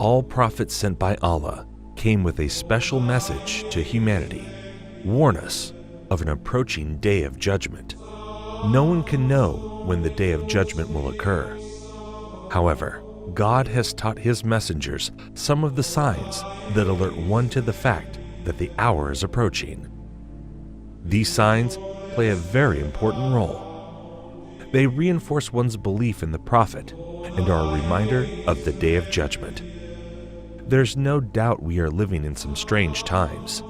All prophets sent by Allah came with a special message to humanity. Warn us of an approaching day of judgment. No one can know when the day of judgment will occur. However, God has taught His messengers some of the signs that alert one to the fact that the hour is approaching. These signs play a very important role. They reinforce one's belief in the Prophet and are a reminder of the Day of Judgment. There's no doubt we are living in some strange times.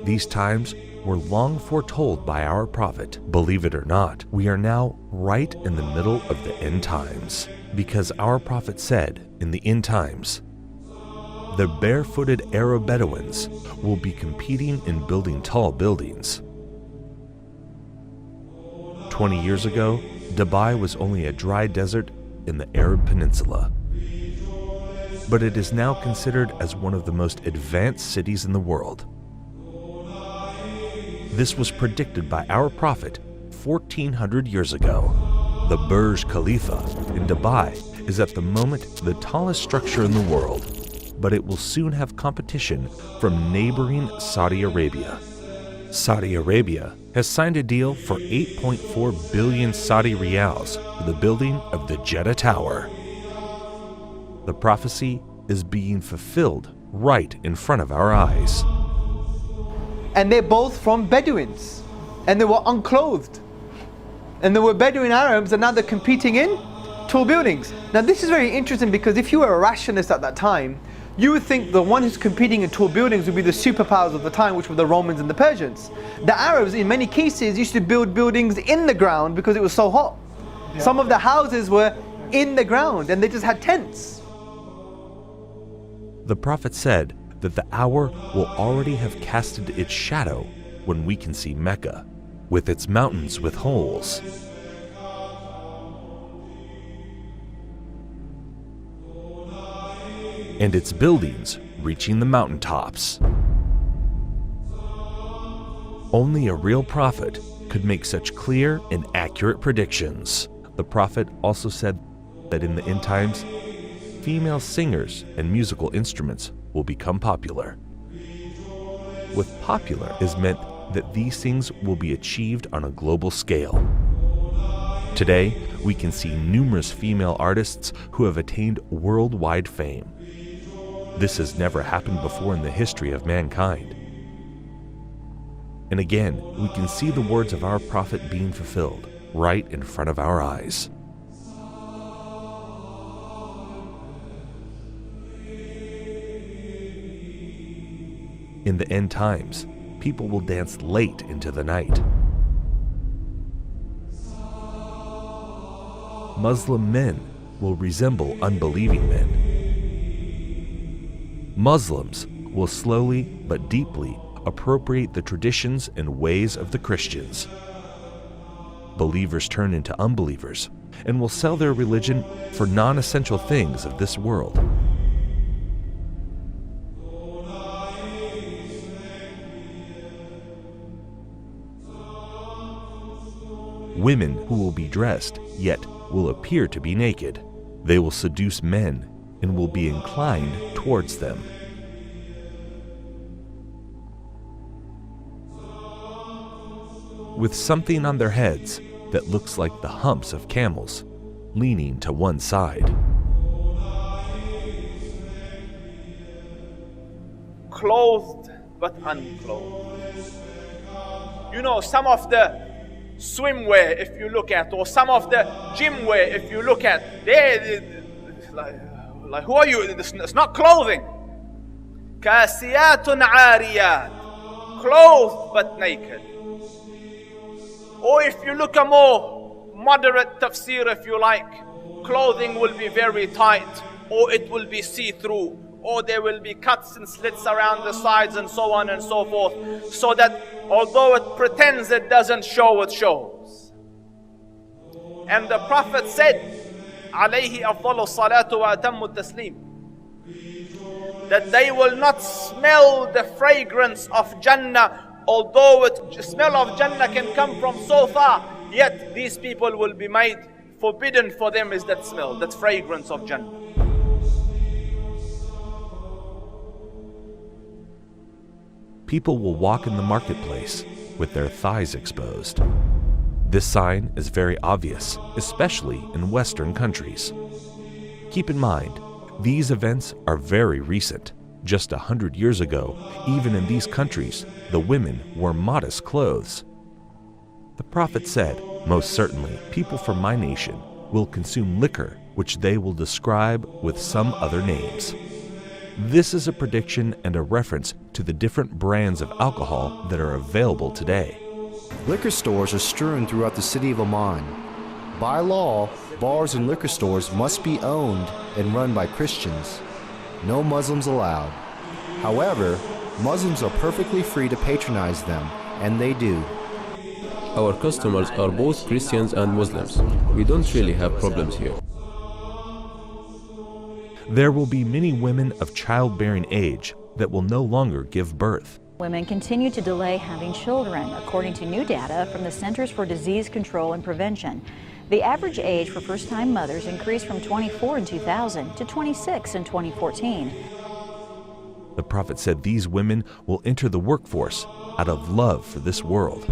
These times were long foretold by our Prophet. Believe it or not, we are now right in the middle of the end times, because our Prophet said in the end times, the barefooted Arab Bedouins will be competing in building tall buildings. 20 years ago, Dubai was only a dry desert in the Arab Peninsula. But it is now considered as one of the most advanced cities in the world. This was predicted by our Prophet 1400 years ago. The Burj Khalifa in Dubai is at the moment the tallest structure in the world, but it will soon have competition from neighboring Saudi Arabia. Saudi Arabia has signed a deal for 8.4 billion Saudi riyals for the building of the Jeddah Tower. The prophecy is being fulfilled right in front of our eyes. And they're both from Bedouins, and they were unclothed. And there were Bedouin Arabs, and now they're competing in tall buildings. Now this is very interesting, because if you were a rationalist at that time, you would think the one who's competing in tall buildings would be the superpowers of the time, which were the Romans and the Persians. The Arabs, in many cases, used to build buildings in the ground because it was so hot. Yeah. Some of the houses were in the ground, and they just had tents. The Prophet said that the hour will already have casted its shadow when we can see Mecca, with its mountains with holes. And its buildings reaching the mountaintops. Only a real prophet could make such clear and accurate predictions. The Prophet also said that in the end times, female singers and musical instruments will become popular. With popular is meant that these things will be achieved on a global scale. Today, we can see numerous female artists who have attained worldwide fame. This has never happened before in the history of mankind. And again, we can see the words of our Prophet being fulfilled right in front of our eyes. In the end times, people will dance late into the night. Muslim men will resemble unbelieving men. Muslims will slowly but deeply appropriate the traditions and ways of the Christians. Believers turn into unbelievers and will sell their religion for non-essential things of this world. Women who will be dressed, yet will appear to be naked. They will seduce men and will be inclined towards them. With something on their heads that looks like the humps of camels, leaning to one side. Clothed but unclothed. You know, some of the swimwear, if you look at, or some of the gym wear, if you look at, they like who are you? It's not clothing. Kasiyatun ariyat, clothed but naked. Or if you look a more moderate tafsir, if you like, clothing will be very tight, or it will be see-through, or there will be cuts and slits around the sides and so on and so forth, so that although it pretends it doesn't show, it shows. And the Prophet said, alayhi afdalu salatu wa atammu taslim, that they will not smell the fragrance of Jannah, although the smell of Jannah can come from so far, yet these people will be made forbidden for them is that smell, that fragrance of Jannah. people will walk in the marketplace with their thighs exposed. This sign is very obvious, especially in Western countries. Keep in mind, these events are very recent. Just 100 years ago, even in these countries, the women wore modest clothes. The Prophet said, "Most certainly, people from my nation will consume liquor which they will describe with some other names." This is a prediction and a reference to the different brands of alcohol that are available today. Liquor stores are strewn throughout the city of Amman. By law, bars and liquor stores must be owned and run by Christians. No Muslims allowed. However, Muslims are perfectly free to patronize them, and they do. Our customers are both Christians and Muslims. We don't really have problems here. There will be many women of childbearing age that will no longer give birth. Women continue to delay having children, according to new data from the Centers for Disease Control and Prevention. The average age for first-time mothers increased from 24 in 2000 to 26 in 2014. The Prophet said these women will enter the workforce out of love for this world,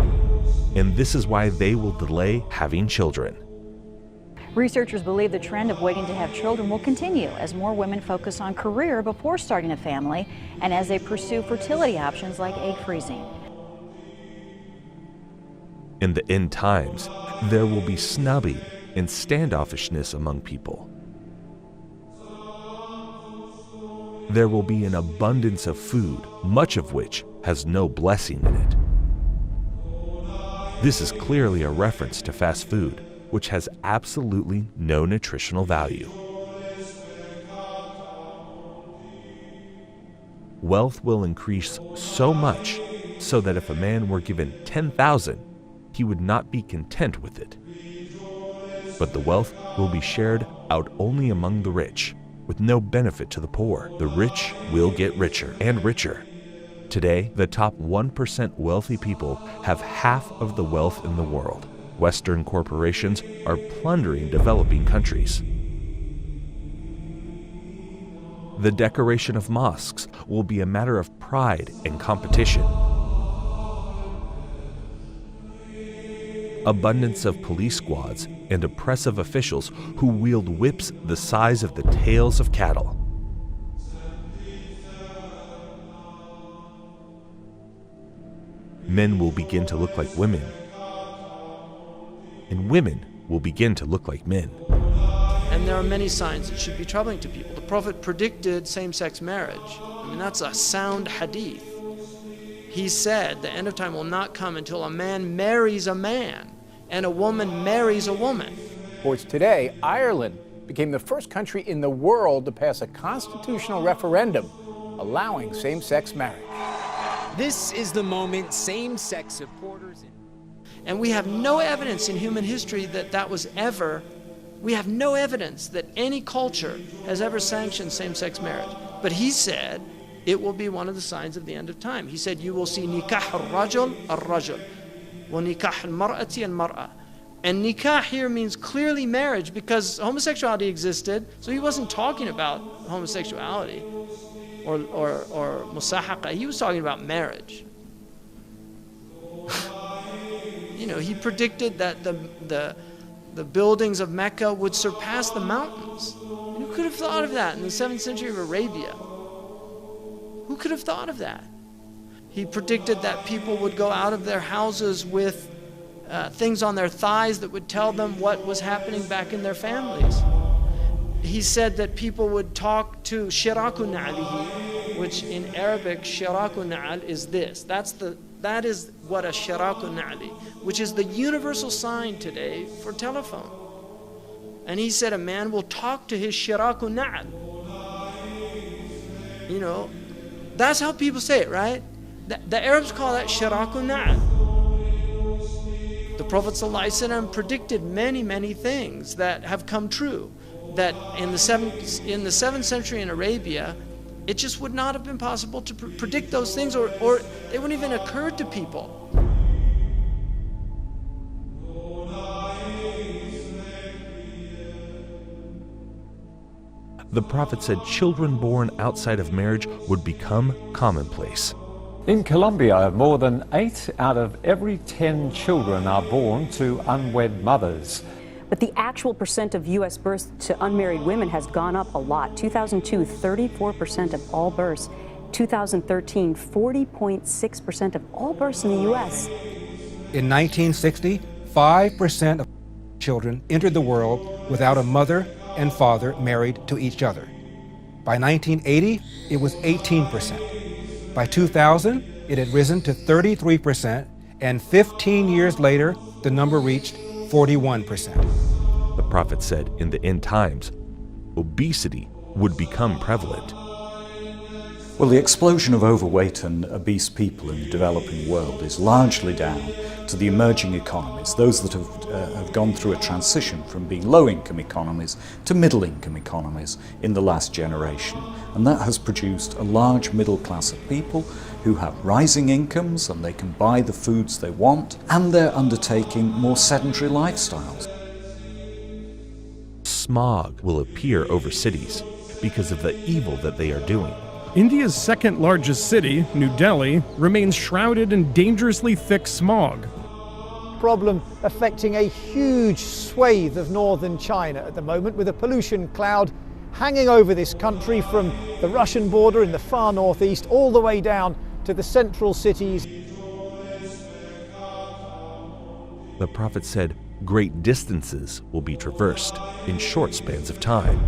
and this is why they will delay having children. Researchers believe the trend of waiting to have children will continue as more women focus on career before starting a family and as they pursue fertility options like egg freezing. In the end times, there will be snubbing and standoffishness among people. There will be an abundance of food, much of which has no blessing in it. This is clearly a reference to fast food, which has absolutely no nutritional value. Wealth will increase so much so that if a man were given 10,000, he would not be content with it. But the wealth will be shared out only among the rich, with no benefit to the poor. The rich will get richer and richer. Today, the top 1% wealthy people have half of the wealth in the world. Western corporations are plundering developing countries. The decoration of mosques will be a matter of pride and competition. Abundance of police squads and oppressive officials who wield whips the size of the tails of cattle. Men will begin to look like women, and women will begin to look like men. And there are many signs that should be troubling to people. The Prophet predicted same-sex marriage. I mean, that's a sound hadith. He said the end of time will not come until a man marries a man and a woman marries a woman. Sports today, Ireland became the first country in the world to pass a constitutional referendum allowing same-sex marriage. This is the moment same-sex supporters... And we have no evidence in human history that that was ever, we have no evidence that any culture has ever sanctioned same-sex marriage. But he said it will be one of the signs of the end of time. He said you will see nikah al-rajul al-rajul, wa nikah al-mar'ati al-mar'a. And nikah here means clearly marriage because homosexuality existed, so he wasn't talking about homosexuality or musahaqa. He was talking about marriage. You know, he predicted that the buildings of Mecca would surpass the mountains. And who could have thought of that in the 7th century of Arabia? Who could have thought of that? He predicted that people would go out of their houses with things on their thighs that would tell them what was happening back in their families. He said that people would talk to shiraku na'alihi, which in Arabic, shiraku na'al is this. That is what a shiraku na'ali, which is the universal sign today for telephone. And he said a man will talk to his shiraku na'al. You know, that's how people say it, right? The Arabs call that shiraku na'al. The Prophet ﷺ predicted many, many things that have come true. That in the 7th century in Arabia, it just would not have been possible to predict those things, or they wouldn't even occur to people. The Prophet said children born outside of marriage would become commonplace. In Colombia, more than 8 out of every 10 children are born to unwed mothers. But the actual percent of U.S. births to unmarried women has gone up a lot. 2002, 34% of all births. 2013, 40.6% of all births in the U.S. In 1960, 5% of children entered the world without a mother and father married to each other. By 1980, it was 18%. By 2000, it had risen to 33%, and 15 years later, the number reached 41%. The prophet said in the end times, obesity would become prevalent. Well, the explosion of overweight and obese people in the developing world is largely down to the emerging economies, those that have gone through a transition from being low-income economies to middle-income economies in the last generation. And that has produced a large middle class of people who have rising incomes and they can buy the foods they want, and they're undertaking more sedentary lifestyles. Smog will appear over cities because of the evil that they are doing. India's second largest city, New Delhi, remains shrouded in dangerously thick smog. Problem affecting a huge swathe of northern China at the moment, with a pollution cloud hanging over this country from the Russian border in the far northeast all the way down to the central cities. The prophet said great distances will be traversed in short spans of time.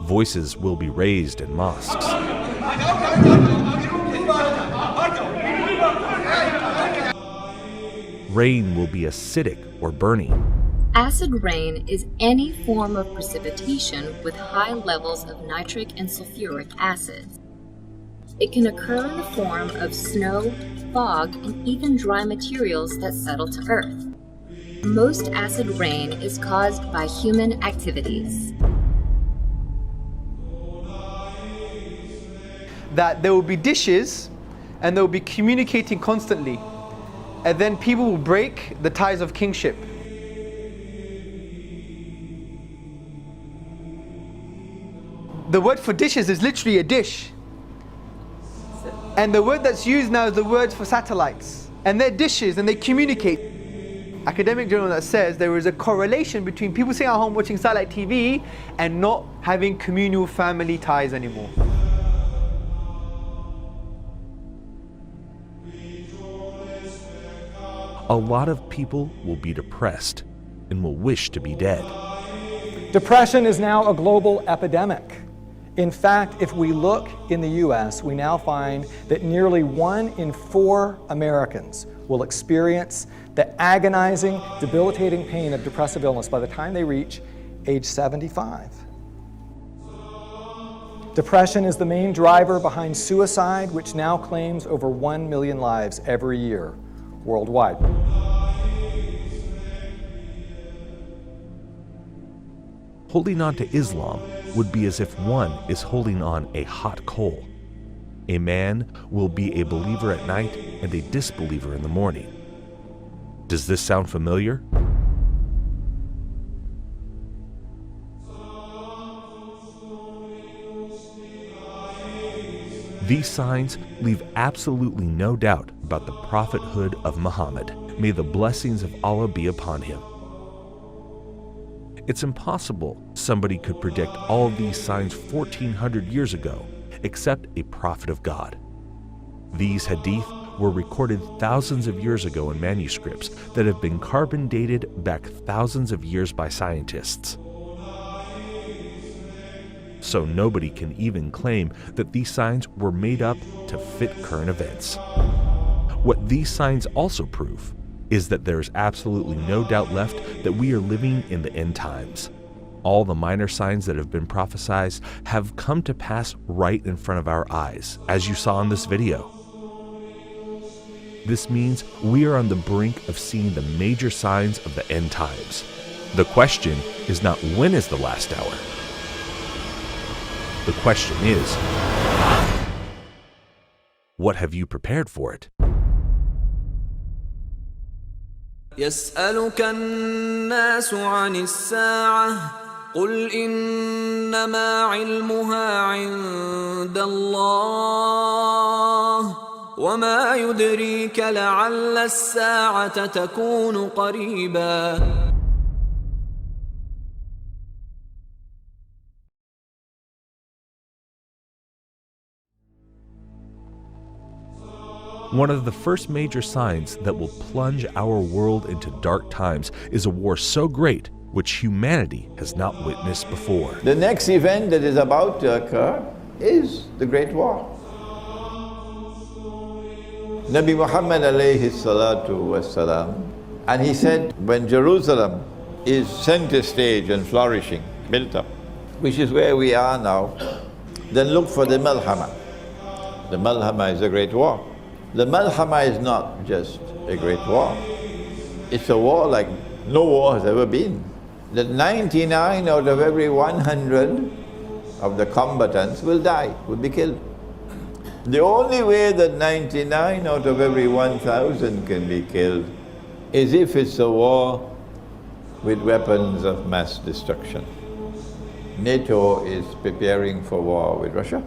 Voices will be raised in mosques. Rain will be acidic or burning. Acid rain is any form of precipitation with high levels of nitric and sulfuric acids. It can occur in the form of snow, fog, and even dry materials that settle to earth. Most acid rain is caused by human activities. That there will be dishes and they will be communicating constantly, and then people will break the ties of kingship. The word for dishes is literally a dish, and the word that's used now is the word for satellites, and they're dishes and they communicate. Academic journal that says there is a correlation between people sitting at home watching satellite TV and not having communal family ties anymore. A lot of people will be depressed and will wish to be dead. Depression is now a global epidemic. In fact, if we look in the US, we now find that nearly 1 in 4 Americans will experience the agonizing, debilitating pain of depressive illness by the time they reach age 75. Depression is the main driver behind suicide, which now claims over 1 million lives every year worldwide. Holding on to Islam would be as if one is holding on a hot coal. A man will be a believer at night and a disbeliever in the morning. Does this sound familiar? These signs leave absolutely no doubt about the prophethood of Muhammad. May the blessings of Allah be upon him. It's impossible somebody could predict all of these signs 1400 years ago, except a prophet of God. These hadith were recorded thousands of years ago in manuscripts that have been carbon dated back thousands of years by scientists. So nobody can even claim that these signs were made up to fit current events. What these signs also prove is that there is absolutely no doubt left that we are living in the end times. All the minor signs that have been prophesied have come to pass right in front of our eyes, as you saw in this video. This means we are on the brink of seeing the major signs of the end times. The question is not when is the last hour. The question is, what have you prepared for it? يسألك الناس عن الساعة قل إنما علمها عند الله وما يدريك لعل الساعة تكون قريبا. One of the first major signs that will plunge our world into dark times is a war so great which humanity has not witnessed before. The next event that is about to occur is the Great War. Nabi Muhammad alayhi salatu wassalam, and he said when Jerusalem is center stage and flourishing, built up, which is where we are now, then look for the Malhama. The Malhama is a great war. The Malhama is not just a great war. It's a war like no war has ever been. That 99 out of every 100 of the combatants will die, will be killed. The only way that 99 out of every 1,000 can be killed is if it's a war with weapons of mass destruction. NATO is preparing for war with Russia.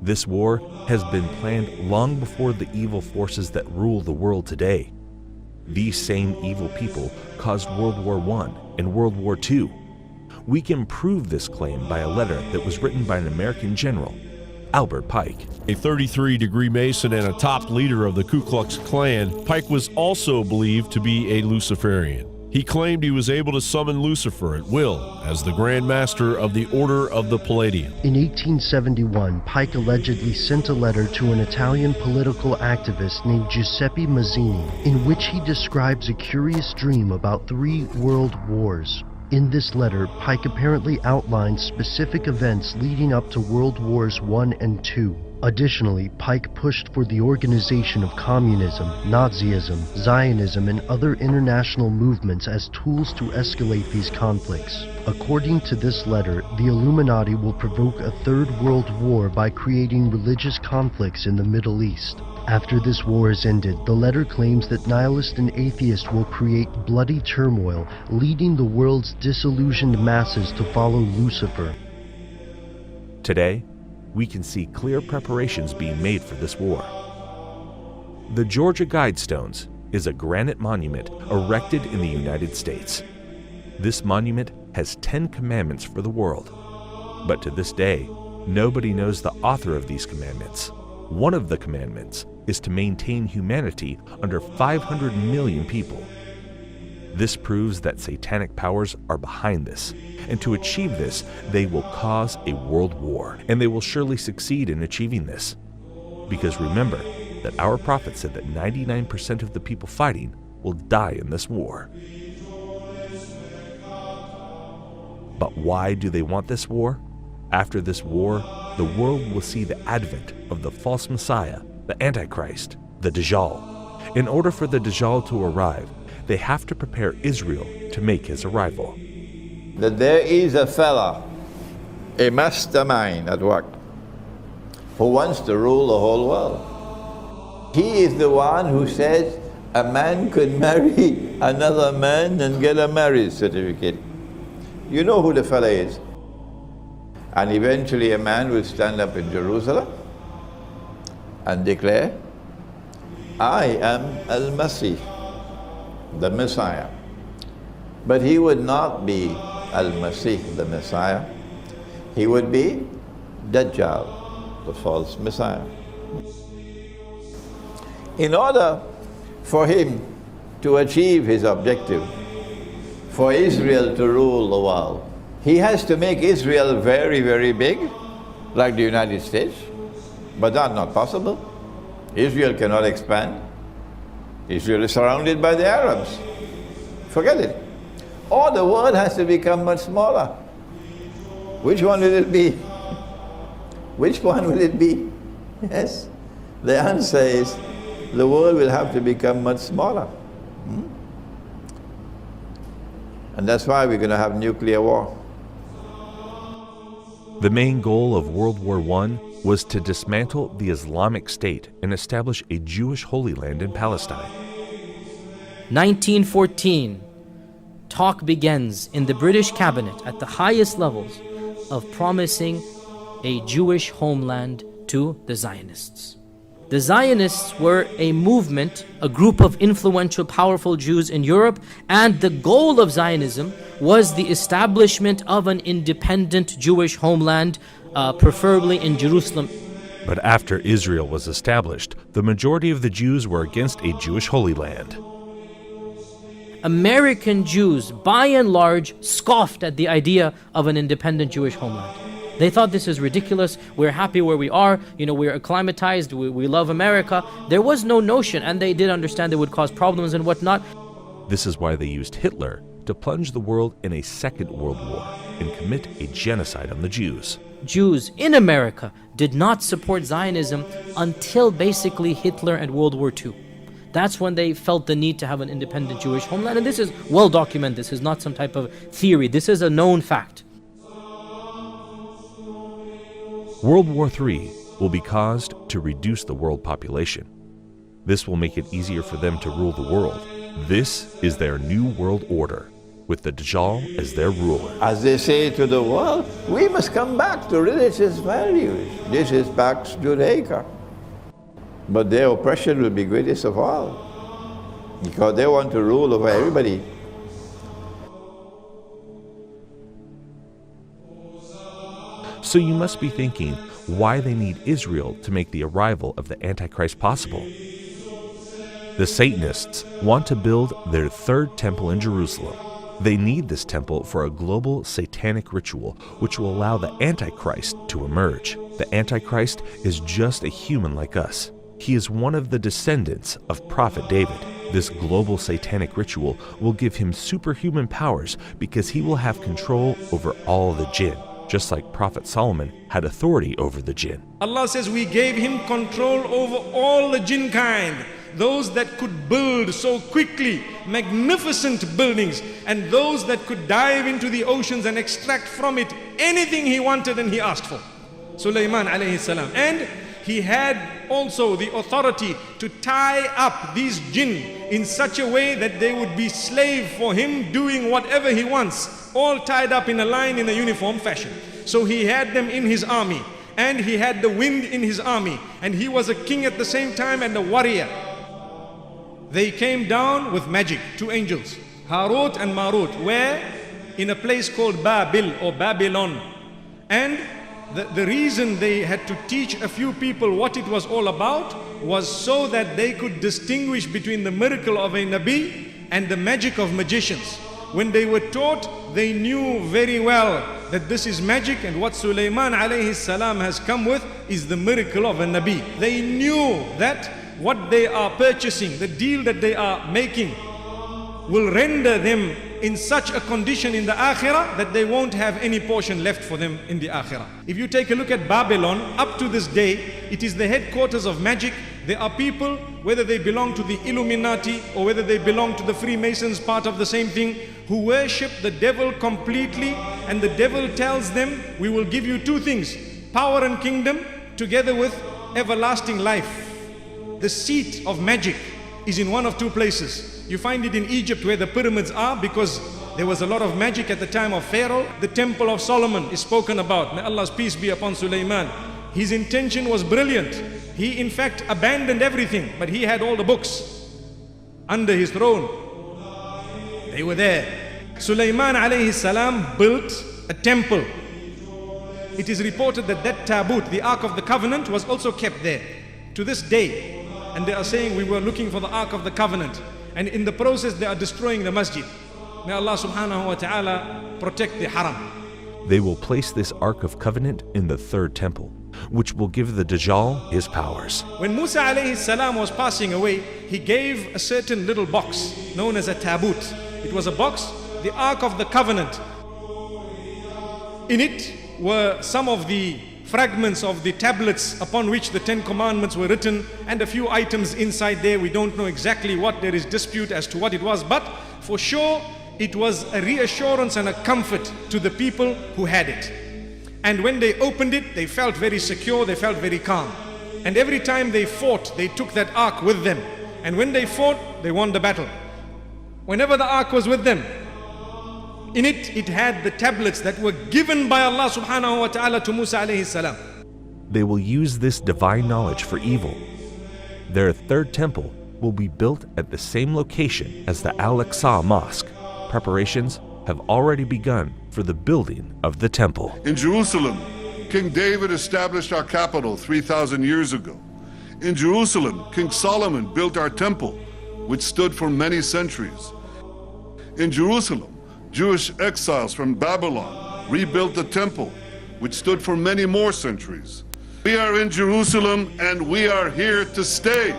This war has been planned long before the evil forces that rule the world today. These same evil people caused World War I and World War II. We can prove this claim by a letter that was written by an American general, Albert Pike. A 33-degree Mason and a top leader of the Ku Klux Klan, Pike was also believed to be a Luciferian. He claimed he was able to summon Lucifer at will as the Grand Master of the Order of the Palladium. In 1871, Pike allegedly sent a letter to an Italian political activist named Giuseppe Mazzini, in which he describes a curious dream about 3 world wars. In this letter, Pike apparently outlines specific events leading up to World Wars I and II. Additionally, Pike pushed for the organization of communism, Nazism, Zionism, and other international movements as tools to escalate these conflicts. According to this letter, the Illuminati will provoke a 3rd World War by creating religious conflicts in the Middle East. After this war is ended, the letter claims that nihilists and atheists will create bloody turmoil, leading the world's disillusioned masses to follow Lucifer. Today, we can see clear preparations being made for this war. The Georgia Guidestones is a granite monument erected in the United States. This monument has 10 commandments for the world, but to this day, nobody knows the author of these commandments. One of the commandments is to maintain humanity under 500 million people. This proves that satanic powers are behind this, and to achieve this, they will cause a world war, and they will surely succeed in achieving this. Because remember that our prophet said that 99% of the people fighting will die in this war. But why do they want this war? After this war, the world will see the advent of the false Messiah, the Antichrist, the Dajjal. In order for the Dajjal to arrive, they have to prepare Israel to make his arrival. That there is a fella, a mastermind at work, who wants to rule the whole world. He is the one who says a man could marry another man and get a marriage certificate. You know who the fella is. And eventually a man will stand up in Jerusalem and declare, I am Al-Masih, the Messiah. But he would not be Al-Masih, the Messiah. He would be Dajjal, the false Messiah. In order for him to achieve his objective, for Israel to rule the world, he has to make Israel very, very big, like the United States. But that's not possible. Israel cannot expand. Israel is surrounded by the Arabs. Forget it. Or the world has to become much smaller. Which one will it be? Which one will it be? Yes. The answer is the world will have to become much smaller. And that's why we're going to have nuclear war. The main goal of World War I was to dismantle the Islamic State and establish a Jewish Holy Land in Palestine. 1914. talk begins in the British cabinet at the highest levels of promising a Jewish homeland to the Zionists. The Zionists were a movement, a group of influential, powerful Jews in Europe, and the goal of Zionism was the establishment of an independent Jewish homeland, preferably in Jerusalem. But after Israel was established, the majority of the Jews were against a Jewish Holy Land. American Jews, by and large, scoffed at the idea of an independent Jewish homeland. They thought this is ridiculous, we're happy where we are, we're acclimatized, we love America. There was no notion, and they did understand it would cause problems and whatnot. This is why they used Hitler to plunge the world in a second world war and commit a genocide on the Jews. Jews in America did not support Zionism until basically Hitler and World War II. That's when they felt the need to have an independent Jewish homeland, and this is well documented. This is not some type of theory. This is a known fact. World War III will be caused to reduce the world population. This will make it easier for them to rule the world. This is their new world order, with the Dajjal as their ruler. As they say to the world, we must come back to religious values. This is Pax Judaica. But their oppression will be greatest of all, because they want to rule over everybody. So you must be thinking why they need Israel to make the arrival of the Antichrist possible. The Satanists want to build their third temple in Jerusalem. They need this temple for a global satanic ritual which will allow the Antichrist to emerge. The Antichrist is just a human like us. He is one of the descendants of Prophet David. This global satanic ritual will give him superhuman powers because he will have control over all the jinn, just like Prophet Solomon had authority over the jinn. Allah says we gave him control over all the jinn kind, those that could build so quickly magnificent buildings, and those that could dive into the oceans and extract from it anything he wanted and he asked for. Sulaiman alayhi salam. And he had also the authority to tie up these jinn in such a way that they would be slave for him, doing whatever he wants, all tied up in a line in a uniform fashion. So he had them in his army, and he had the wind in his army, and he was a king at the same time and a warrior. They came down with magic, two angels, Harut and Marut, where in a place called Babil or Babylon. And the reason they had to teach a few people what it was all about was so that they could distinguish between the miracle of a Nabi and the magic of magicians. When they were taught, they knew very well that this is magic, and what Sulaiman alayhi salam has come with is the miracle of a Nabi. They knew that what they are purchasing, the deal that they are making, will render them in such a condition in the Akhirah that they won't have any portion left for them in the Akhirah. If you take a look at Babylon, up to this day, it is the headquarters of magic. There are people, whether they belong to the Illuminati or whether they belong to the Freemasons, part of the same thing, who worship the devil completely, and the devil tells them, we will give you two things, power and kingdom together with everlasting life. The seat of magic is in one of two places. You find it in Egypt where the pyramids are, because there was a lot of magic at the time of Pharaoh. The temple of Solomon is spoken about. May Allah's peace be upon Sulaiman. His intention was brilliant. He in fact abandoned everything, but he had all the books under his throne. They were there. Sulaiman alayhi salam built a temple. It is reported that that tabut, the Ark of the Covenant, was also kept there to this day. And they are saying we were looking for the Ark of the Covenant, and in the process they are destroying the masjid. May Allah subhanahu wa ta'ala protect the haram. They will place this Ark of Covenant in the third temple, which will give the Dajjal his powers. When Musa alayhi salam was passing away, he gave a certain little box known as a tabut. It was a box, the Ark of the Covenant. In it were some of the fragments of the tablets upon which the 10 commandments were written, and a few items inside there. We don't know exactly what, there is dispute as to what it was, but for sure it was a reassurance and a comfort to the people who had it. And when they opened it, they felt very secure, they felt very calm. And every time they fought, they took that ark with them. And when they fought, they won the battle. Whenever the ark was with them, In it, it had the tablets that were given by Allah subhanahu wa ta'ala to Musa alayhi salam. They will use this divine knowledge for evil. Their third temple will be built at the same location as the Al-Aqsa Mosque. Preparations have already begun for the building of the temple. In Jerusalem, King David established our capital 3,000 years ago. In Jerusalem, King Solomon built our temple, which stood for many centuries. In Jerusalem, Jewish exiles from Babylon rebuilt the temple, which stood for many more centuries. We are in Jerusalem and we are here to stay.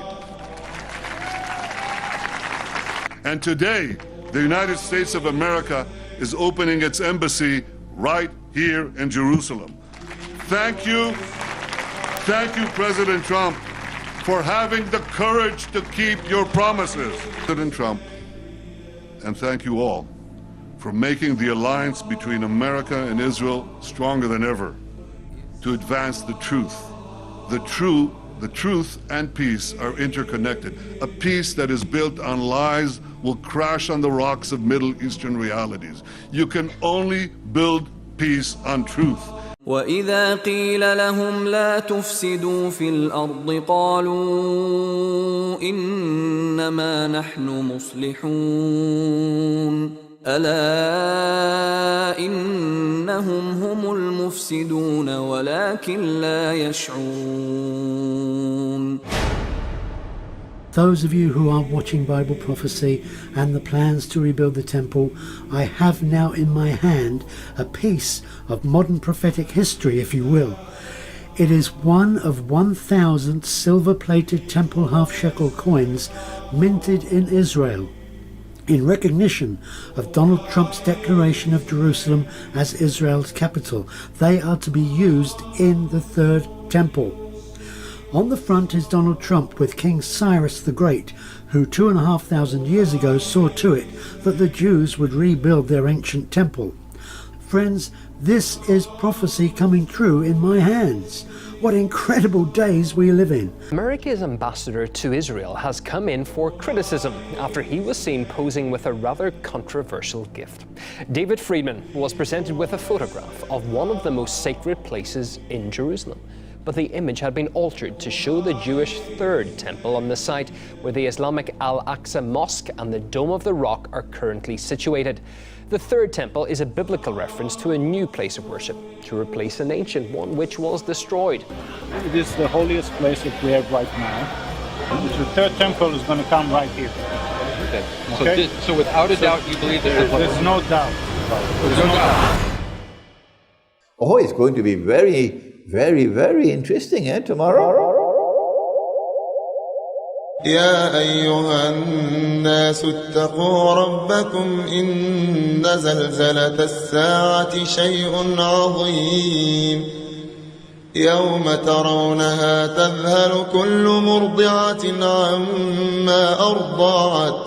And today, the United States of America is opening its embassy right here in Jerusalem. Thank you, President Trump, for having the courage to keep your promises. President Trump, and thank you all for making the alliance between America and Israel stronger than ever to advance the truth. The truth and peace are interconnected. A peace that is built on lies will crash on the rocks of Middle Eastern realities. You can only build peace on truth. وَإِذَا قِيلَ لَهُمْ لَا تُفْسِدُوا فِي الْأَرْضِ قَالُوا إِنَّمَا نَحْنُ مُصْلِحُونَ أَلَا إِنَّهُمْ هُمُ الْمُفْسِدُونَ وَلَكِنْ لَا يَشْعُرُونَ. Those of you who are watching Bible prophecy and the plans to rebuild the temple, I have now in my hand a piece of modern prophetic history, if you will. It is one of 1,000 silver-plated temple half-shekel coins minted in Israel in recognition of Donald Trump's declaration of Jerusalem as Israel's capital. They are to be used in the third temple. On the front is Donald Trump with King Cyrus the Great, who 2,500 years ago saw to it that the Jews would rebuild their ancient temple. Friends, this is prophecy coming true in my hands. What incredible days we live in. America's ambassador to Israel has come in for criticism after he was seen posing with a rather controversial gift. David Friedman was presented with a photograph of one of the most sacred places in Jerusalem, but the image had been altered to show the Jewish third temple on the site where the Islamic Al-Aqsa Mosque and the Dome of the Rock are currently situated. The third temple is a biblical reference to a new place of worship, to replace an ancient one which was destroyed. It is the holiest place that we have right now. The third temple is going to come right here. Okay? So without a doubt, you believe there's no doubt. There's no doubt. Oh, it's going to be very, very interesting, tomorrow. يا أيها الناس اتقوا ربكم إن زلزلة الساعة شيء عظيم يوم ترونها تذهل كل مرضعة عما أرضعت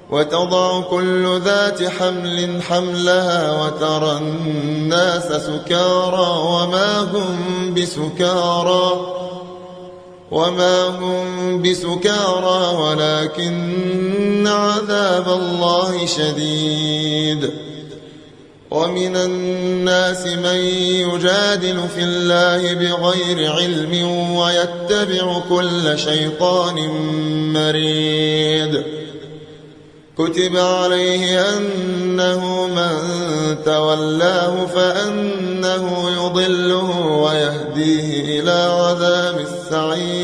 وتضع كل ذات حمل حملها وترى الناس سكارى وما هم بسكارى ولكن عذاب الله شديد ومن الناس من يجادل في الله بغير علم ويتبع كل شيطان مريد كتب عليه أنه من تولاه فأنه يضله ويهديه إلى عذاب السعير